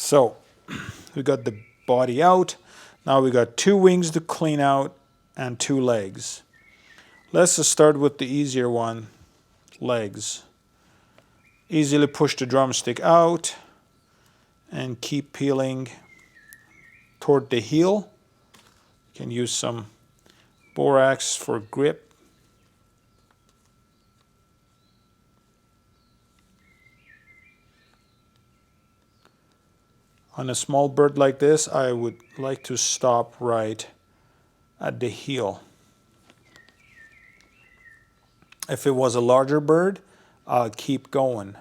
So we got the body out. Now we got 2 wings to clean out and 2 legs. Let's just start with the easier one, legs. Easily push the drumstick out and keep peeling toward the heel. You can use some borax for grip. On a small bird like this, I would like to stop right at the heel. If it was a larger bird, I'll keep going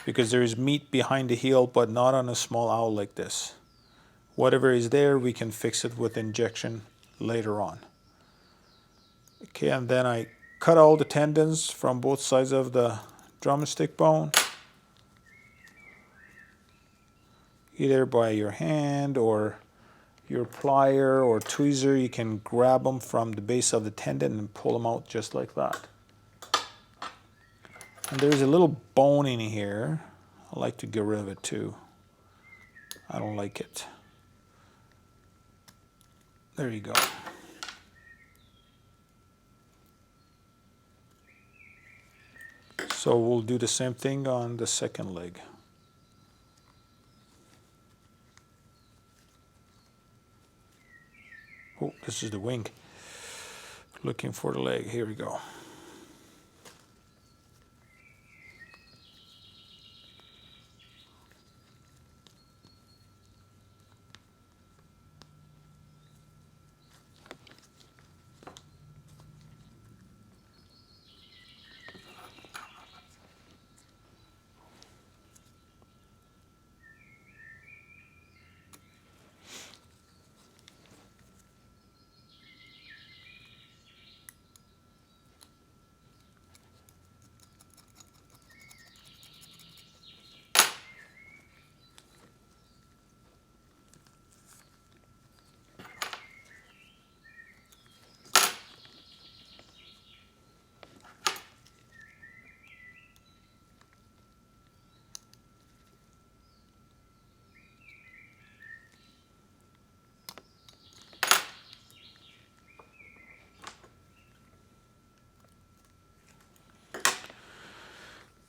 because there is meat behind the heel, but not on a small owl like this. Whatever is there, we can fix it with injection later on. Okay, and then I cut all the tendons from both sides of the drumstick bone, either by your hand or your plier or tweezer. You can grab them from the base of the tendon and pull them out just like that. And there's a little bone in here. I like to get rid of it too. I don't like it. There you go. So we'll do the same thing on the second leg. Oh, this is the wing. Looking for the leg. Here we go.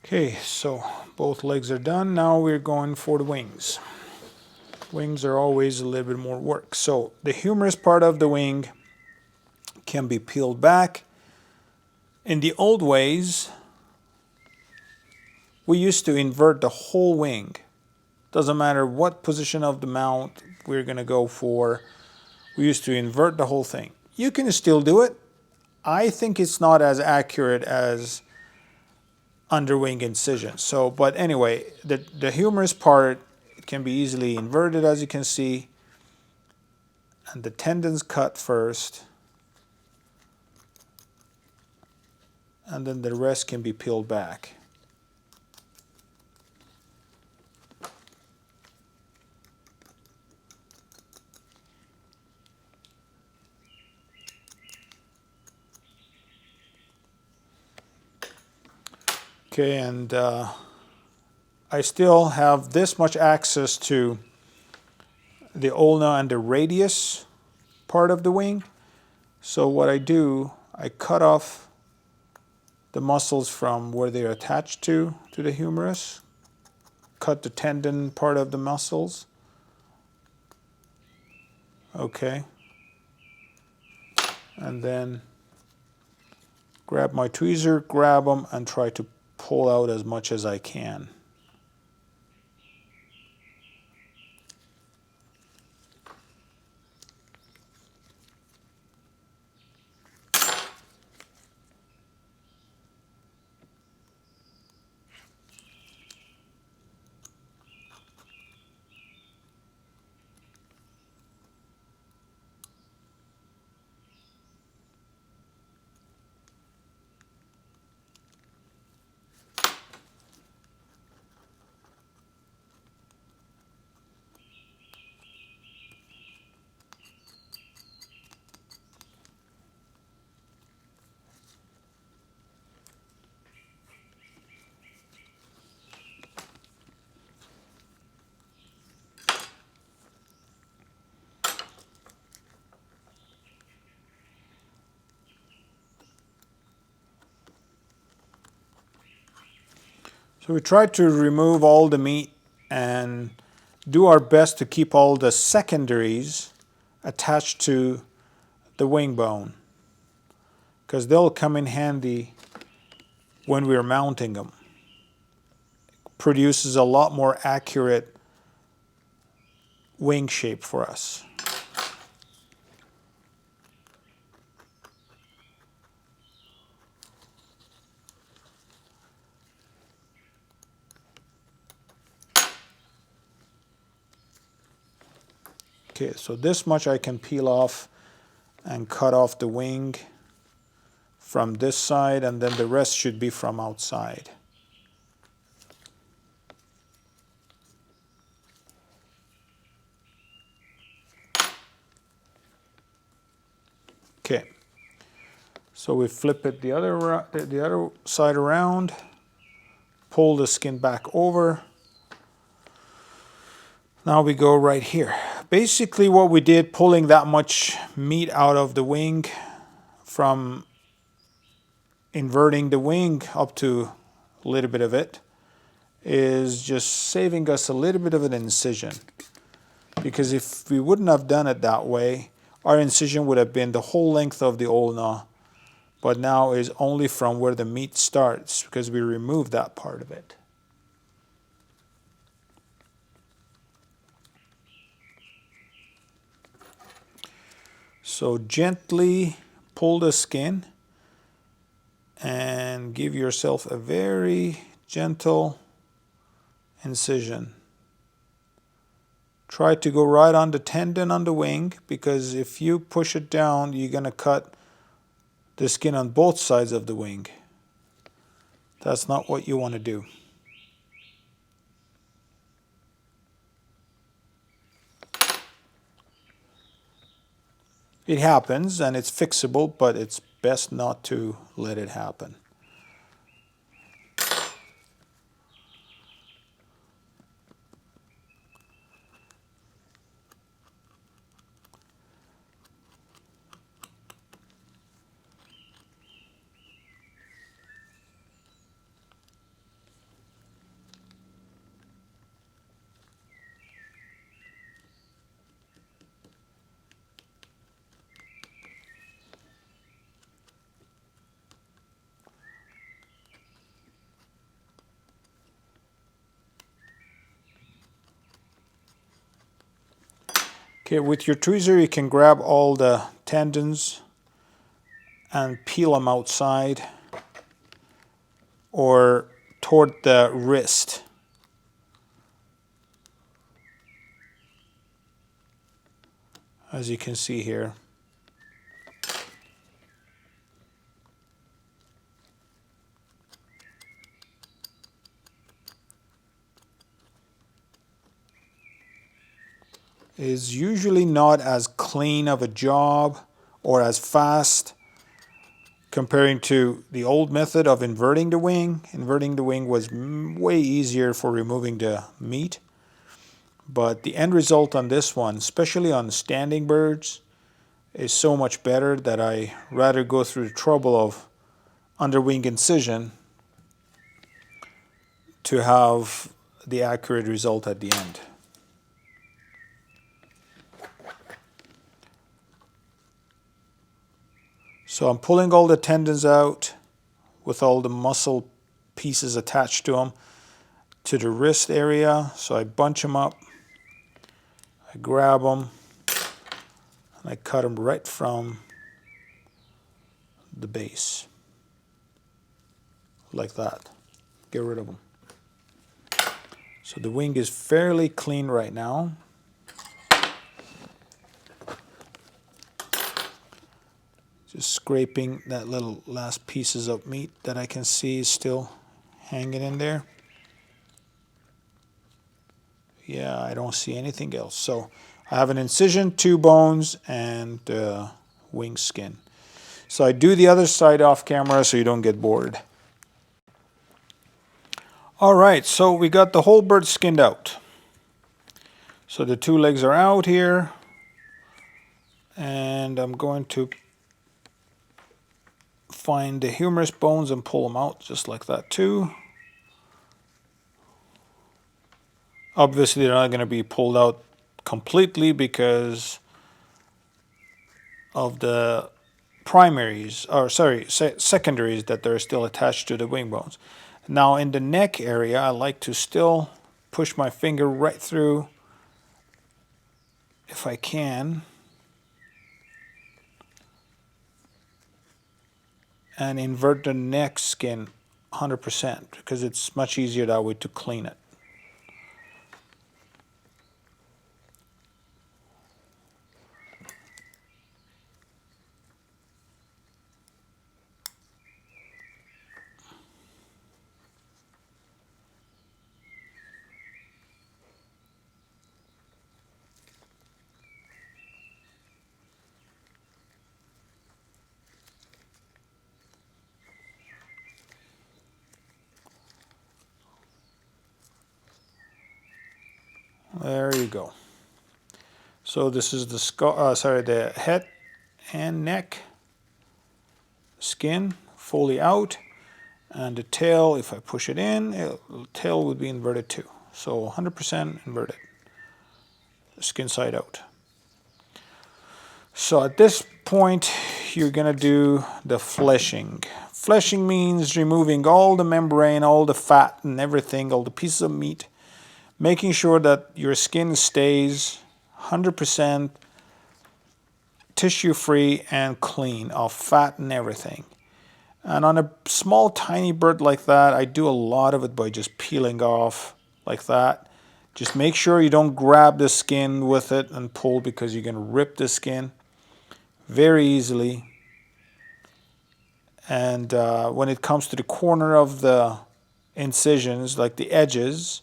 Okay, so both legs are done. Now we're going for the wings. Wings are always a little bit more work. So the humerus part of the wing can be peeled back. In the old ways, we used to invert the whole wing. Doesn't matter what position of the mount we're going to go for. We used to invert the whole thing. You can still do it. I think it's not as accurate as underwing incision. So, but anyway, the humerus part can be easily inverted, as you can see, and the tendons cut first, and then the rest can be peeled back. Okay, and I still have this much access to the ulna and the radius part of the wing. So what I do, I cut off the muscles from where they're attached to the humerus, cut the tendon part of the muscles. Okay. And then grab my tweezer, grab them, and try to pull out as much as I can. So we try to remove all the meat and do our best to keep all the secondaries attached to the wing bone, because they'll come in handy when we're mounting them. Produces a lot more accurate wing shape for us. Okay, so this much I can peel off and cut off the wing from this side, and then the rest should be from outside. Okay, so we flip it the other side around, pull the skin back over. Now we go right here. Basically what we did, pulling that much meat out of the wing from inverting the wing up to a little bit of it, is just saving us a little bit of an incision. Because if we wouldn't have done it that way, our incision would have been the whole length of the ulna, but now is only from where the meat starts, because we removed that part of it. So gently pull the skin and give yourself a very gentle incision. Try to go right on the tendon on the wing, because if you push it down, you're going to cut the skin on both sides of the wing. That's not what you want to do. It happens and it's fixable, but it's best not to let it happen. Okay, with your tweezer you can grab all the tendons and peel them outside or toward the wrist. As you can see here. Is usually not as clean of a job or as fast comparing to the old method of inverting the wing. Inverting the wing was way easier for removing the meat, but the end result on this one, especially on standing birds, is so much better that I rather go through the trouble of underwing incision to have the accurate result at the end. So I'm pulling all the tendons out with all the muscle pieces attached to them to the wrist area. So I bunch them up, I grab them, and I cut them right from the base, like that. Get rid of them. So the wing is fairly clean right now. Just scraping that little last pieces of meat that I can see is still hanging in there. Yeah, I don't see anything else. So I have an incision, 2 bones, and wing skin. So I do the other side off camera so you don't get bored. Alright, so we got the whole bird skinned out. So the 2 legs are out here. And I'm going to find the humerus bones and pull them out just like that too. Obviously, they're not going to be pulled out completely because of the primaries, or sorry, secondaries that are still attached to the wing bones. Now in the neck area, I like to still push my finger right through if I can, and invert the neck skin 100% because it's much easier that way to clean it. There you go. So this is the the head and neck skin fully out, and the tail, if I push it in, the tail would be inverted too. So 100% inverted, skin side out. So at this point, you're gonna do the fleshing. Fleshing means removing all the membrane, all the fat and everything, all the pieces of meat, making sure that your skin stays 100% tissue free and clean of fat and everything. And on a small tiny bird like that, I do a lot of it by just peeling off like that. Just make sure you don't grab the skin with it and pull, because you can rip the skin very easily. And when it comes to the corner of the incisions, like the edges,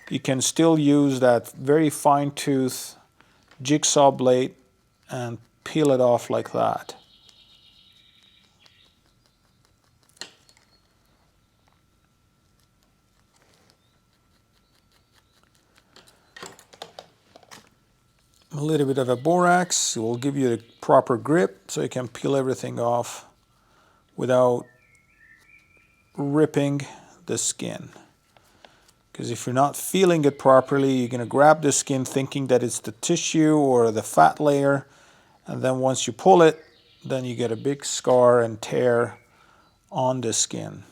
you can still use that very fine tooth jigsaw blade and peel it off like that. A little bit of a borax will give you the proper grip so you can peel everything off without ripping the skin. Because if you're not feeling it properly, you're going to grab the skin thinking that it's the tissue or the fat layer, and then once you pull it, then you get a big scar and tear on the skin.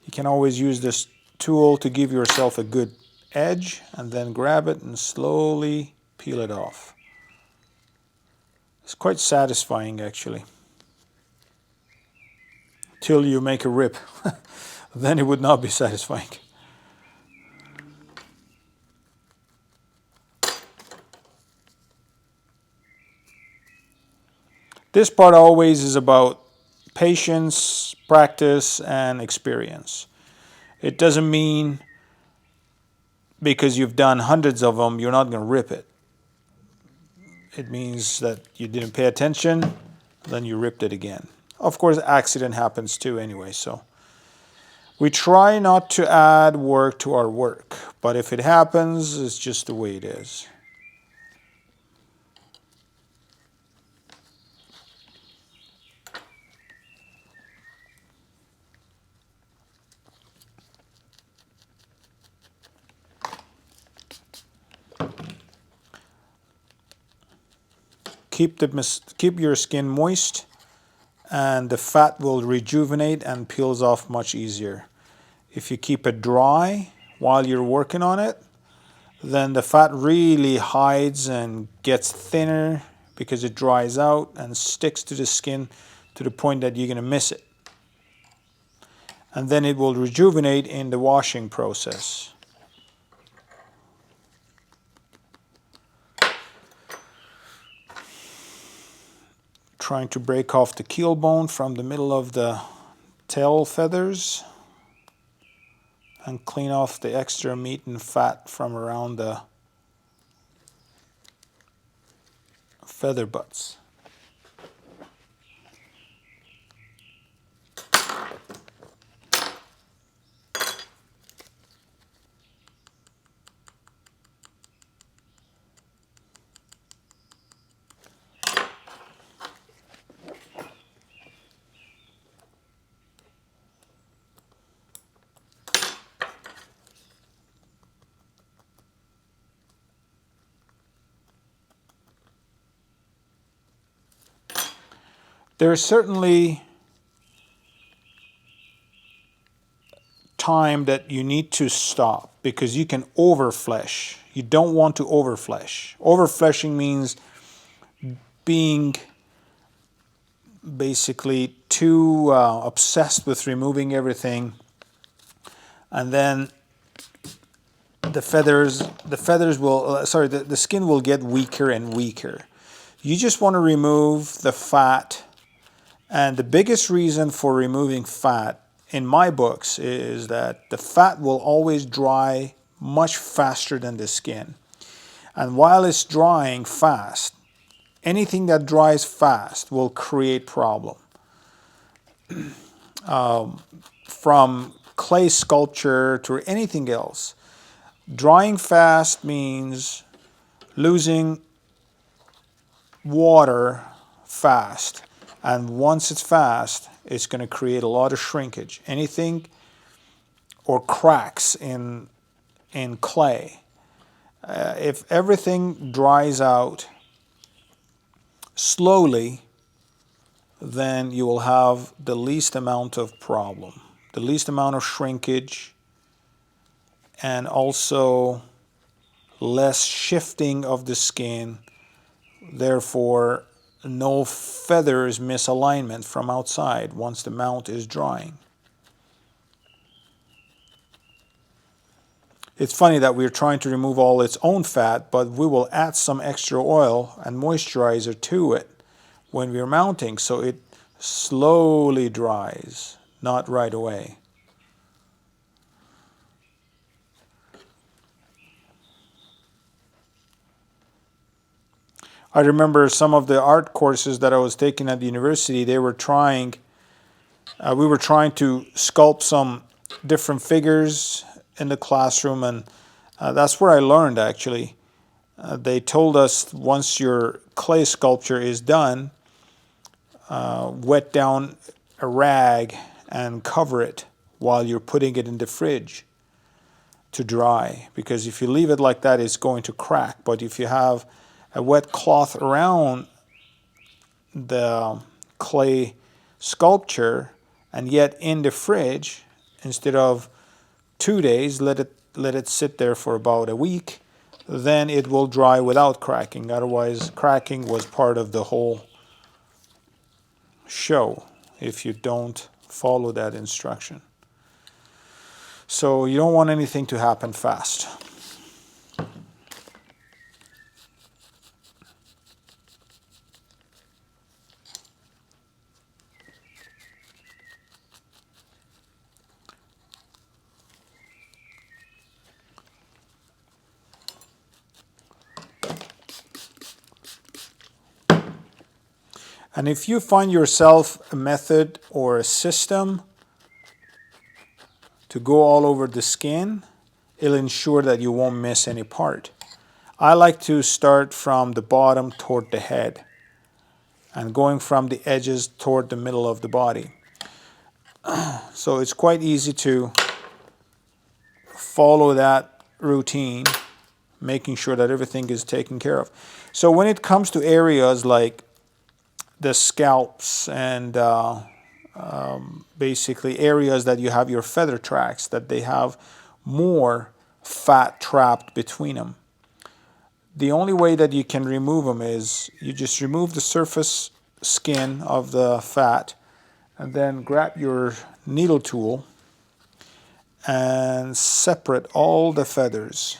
You can always use this tool to give yourself a good edge, and then grab it and slowly peel it off. It's quite satisfying actually, till you make a rip. Then it would not be satisfying. This part always is about patience, practice, and experience. It doesn't mean because you've done hundreds of them, you're not going to rip it. It means that you didn't pay attention, then you ripped it again. Of course, accident happens too anyway, so we try not to add work to our work, but if it happens, it's just the way it is. Keep your skin moist, and the fat will rejuvenate and peels off much easier. If you keep it dry while you're working on it, then the fat really hides and gets thinner because it dries out and sticks to the skin to the point that you're going to miss it. And then it will rejuvenate in the washing process. Trying to break off the keel bone from the middle of the tail feathers and clean off the extra meat and fat from around the feather butts. There is certainly time that you need to stop because you can overflesh. You don't want to overflesh. Overfleshing means being basically too obsessed with removing everything, and then the skin will get weaker and weaker. You just want to remove the fat, and the biggest reason for removing fat in my books is that the fat will always dry much faster than the skin. And while it's drying fast, anything that dries fast will create problem. From clay sculpture to anything else, drying fast means losing water fast. And once it's fast, it's going to create a lot of shrinkage. Anything or cracks in clay. If everything dries out slowly, then you will have the least amount of problem, the least amount of shrinkage, and also less shifting of the skin, therefore no feathers misalignment from outside once the mount is drying. It's funny that we're trying to remove all its own fat, but we will add some extra oil and moisturizer to it when we're mounting, so it slowly dries, not right away. I remember some of the art courses that I was taking at the university, we were trying to sculpt some different figures in the classroom, and that's where I learned actually. They told us once your clay sculpture is done, wet down a rag and cover it while you're putting it in the fridge to dry, because if you leave it like that, it's going to crack. But if you have a wet cloth around the clay sculpture and yet in the fridge, instead of 2 days, let it sit there for about a week, then it will dry without cracking. Otherwise, cracking was part of the whole show if you don't follow that instruction. So you don't want anything to happen fast. And if you find yourself a method or a system to go all over the skin, it'll ensure that you won't miss any part. I like to start from the bottom toward the head and going from the edges toward the middle of the body. So it's quite easy to follow that routine, making sure that everything is taken care of. So when it comes to areas like the scalps and basically areas that you have your feather tracks, that they have more fat trapped between them, the only way that you can remove them is you just remove the surface skin of the fat and then grab your needle tool and separate all the feathers.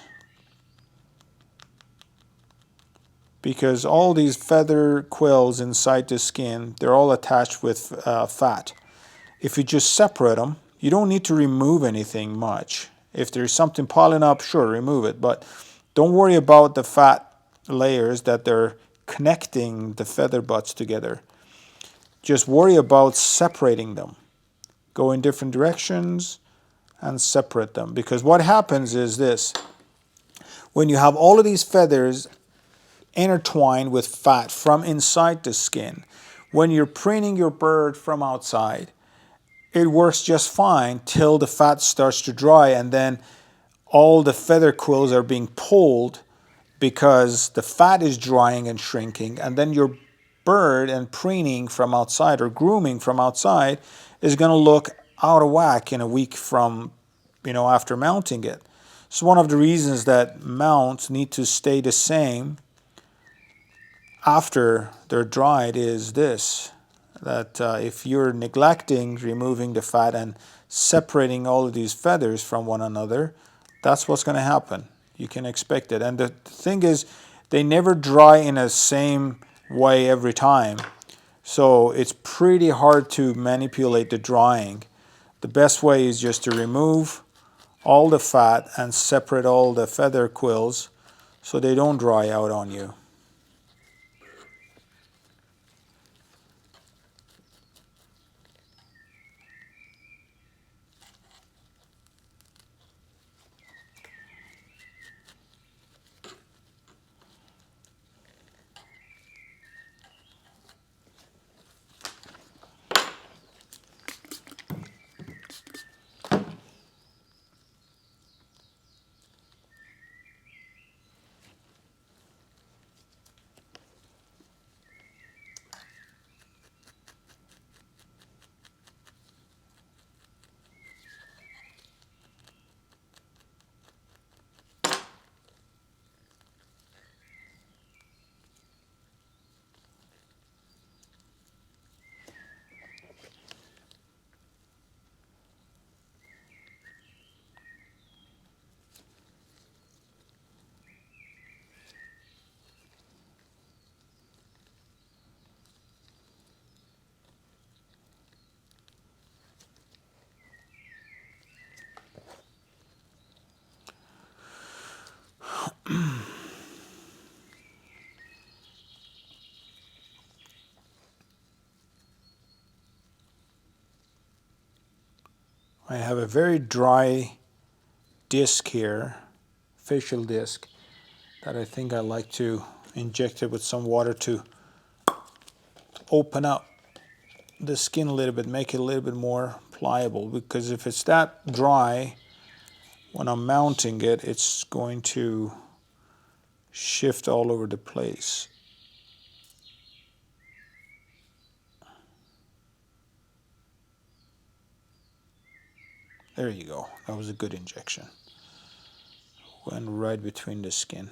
Because all these feather quills inside the skin, they're all attached with fat. If you just separate them, you don't need to remove anything much. If there's something piling up, sure, remove it. But don't worry about the fat layers that they're connecting the feather butts together. Just worry about separating them. Go in different directions and separate them. Because what happens is this. When you have all of these feathers intertwined with fat from inside the skin, when you're printing your bird from outside, it works just fine till the fat starts to dry, and then all the feather quills are being pulled because the fat is drying and shrinking, and then your bird and preening from outside or grooming from outside is going to look out of whack in a week from, after mounting it. So one of the reasons that mounts need to stay the same after they're dried is this, that if you're neglecting removing the fat and separating all of these feathers from one another, that's what's going to happen. You can expect it. And the thing is, they never dry in the same way every time. So it's pretty hard to manipulate the drying. The best way is just to remove all the fat and separate all the feather quills so they don't dry out on you. I have a very dry disc here, facial disc, that I think I like to inject it with some water to open up the skin a little bit, make it a little bit more pliable, because if it's that dry, when I'm mounting it, it's going to shift all over the place. There you go. That was a good injection. Went right between the skin.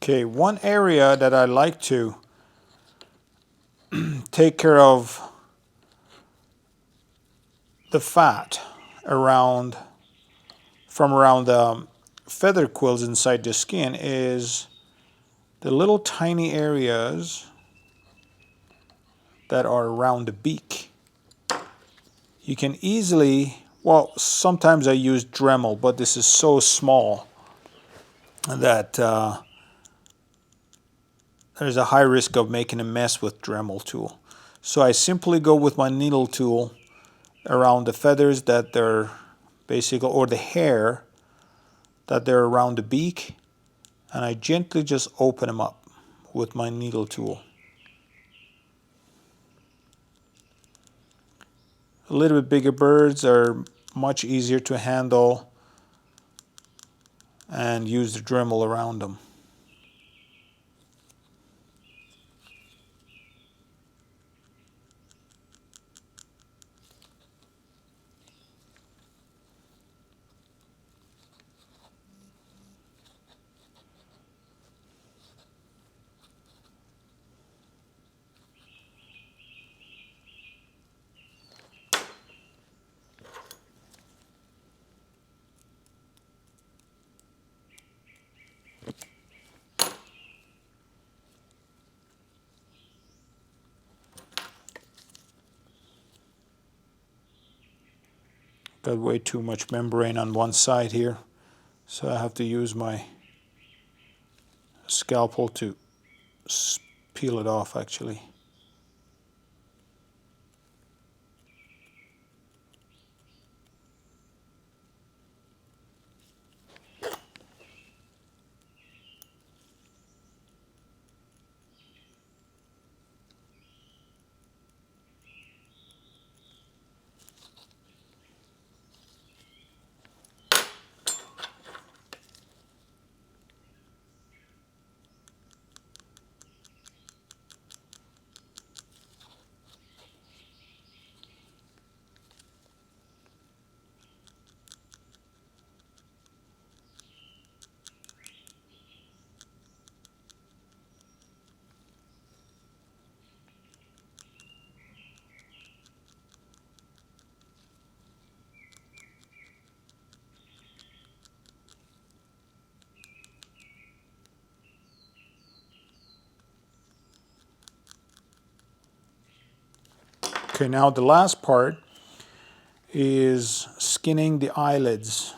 Okay, one area that I like to take care of the fat around the feather quills inside the skin is the little tiny areas that are around the beak. You can easily, well, sometimes I use Dremel, but this is so small that there's a high risk of making a mess with Dremel tool. So I simply go with my needle tool around the feathers that they're basically, or the hair that they're around the beak, and I gently just open them up with my needle tool. A little bit bigger birds are much easier to handle and use the Dremel around them. Got way too much membrane on one side here, so I have to use my scalpel to peel it off actually. Okay, now the last part is skinning the eyelids,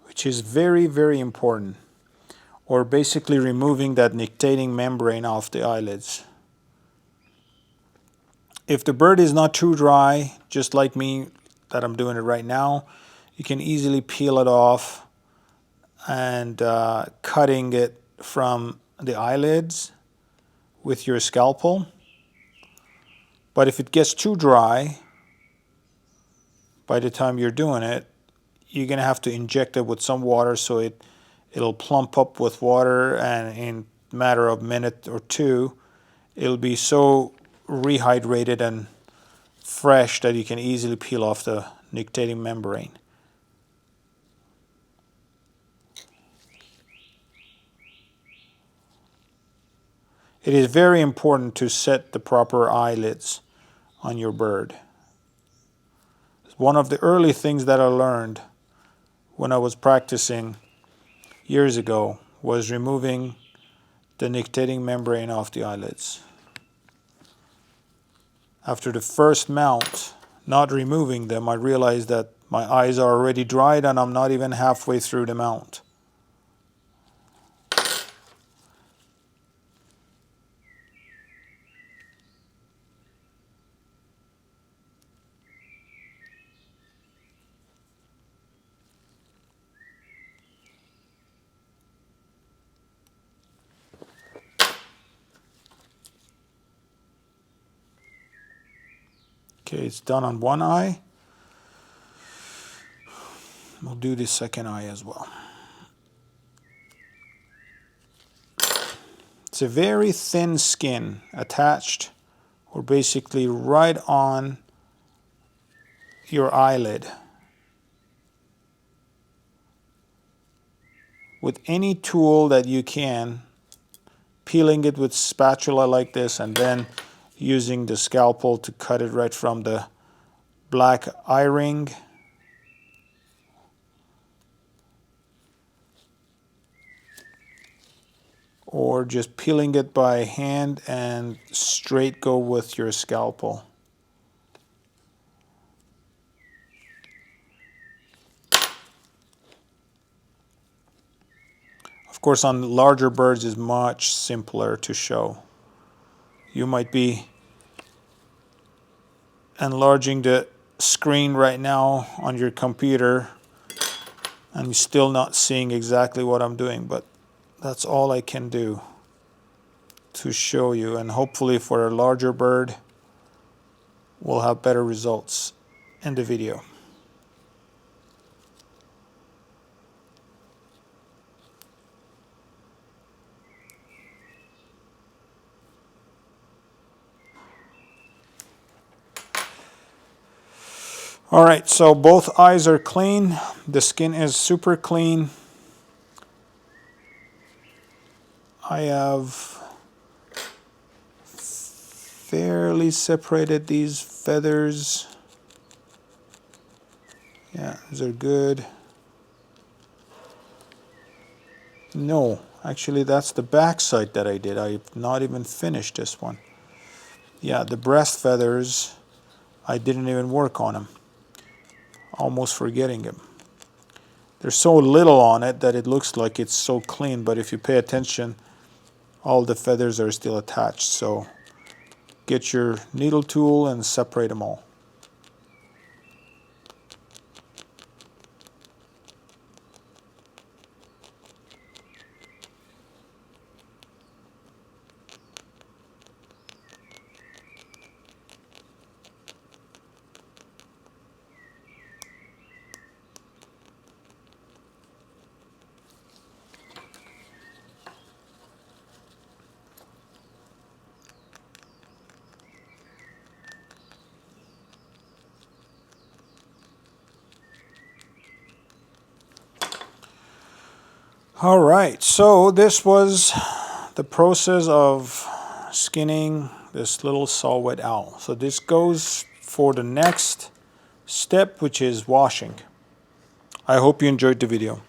which is very, very important, or basically removing that nictitating membrane off the eyelids. If the bird is not too dry, just like me, that I'm doing it right now, you can easily peel it off and cutting it from the eyelids with your scalpel. But if it gets too dry, by the time you're doing it, you're going to have to inject it with some water so it'll plump up with water, and in a matter of a minute or two, it'll be so rehydrated and fresh that you can easily peel off the nictitating membrane. It is very important to set the proper eyelids on your bird. One of the early things that I learned when I was practicing years ago was removing the nictitating membrane off the eyelids. After the first mount, not removing them, I realized that my eyes are already dried and I'm not even halfway through the mount. Okay, it's done on one eye. We'll do the second eye as well. It's a very thin skin attached, or basically right on your eyelid. With any tool that you can, peeling it with spatula like this and then using the scalpel to cut it right from the black eye ring. Or just peeling it by hand and straight go with your scalpel. Of course, on larger birds is much simpler to show. You might be enlarging the screen right now on your computer and you're still not seeing exactly what I'm doing, but that's all I can do to show you, and hopefully for a larger bird we'll have better results in the video. Alright, so both eyes are clean. The skin is super clean. I have fairly separated these feathers. Yeah, these are good. No, actually that's the back side that I did. I've not even finished this one. Yeah, the breast feathers, I didn't even work on them. almost forgetting him. There's so little on it that it looks like it's so clean, but if you pay attention, all the feathers are still attached. So get your needle tool and separate them all. All right, so this was the process of skinning this little Saw-Whet Owl. So this goes for the next step, which is washing. I hope you enjoyed the video.